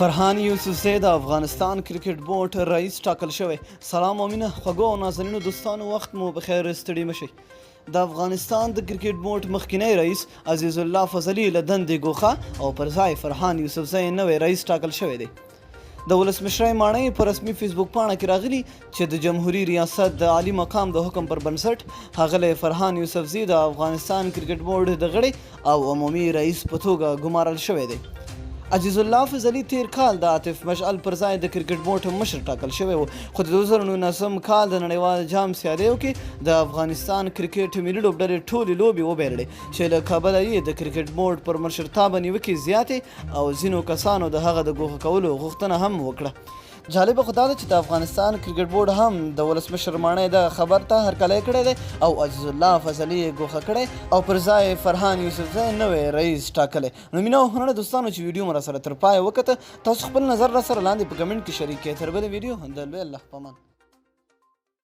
فرحان یوسفزی د افغانستان کرکټ بورډ رئیس ټاکل شوی. سلام او مینه خوږو او نازنینو دوستانو، وخت مو بخیر، ستړي مشئ. د افغانستان د کرکټ بورډ مخکینی رئیس عزیز الله فضلي له دندې ګوښه او پر ځای فرحان یوسفزی نوی رئیس ټاکل شوی دی. د ولسمشرۍ ماڼۍ په رسمي فیسبوک پاڼه کې راغلي چې د جمهوري ریاست د عالي مقام د حکم پر بنسټ ښاغلی فرحان یوسفزي د افغانستان کرکټ بورډ د غړي او عمومي رئیس په توګه ګمارل شوی دی. عزیز الله فضلي تیر کال د عاطف مشعل پر ځای د کرکټ بورډ مشر ټاکل شوی و، خو د 2019 کال د نړیوال جام سیالیو کې د افغانستان کرکټ ملي لوبډلې ټولې لوبې وبایللې چې له کابله یې د کرکټ بورډ پر مشرتابه نیوکې زیاتې او ځینو کسانو د هغه د ګوښه کولو غوښتنه هم وکړه. جالبه خو دا ده چې د افغانستان کرکټ بورډ هم د ولسمشر ماڼۍ د خبر ته هرکلی کړی دی او عزیز الله فضلي یې ګوښه کړی او پر ځای فرحان یوسفزی نوی رئیس ټاکلی. نو مینه او هنره دوستانو چې ویډیو مو راسره تر پایه وکته، تاسو خپل نظر راسره لاندې په کمنټ کې شریک کړئ. تر بلې ویډیو د لوی الله په امان.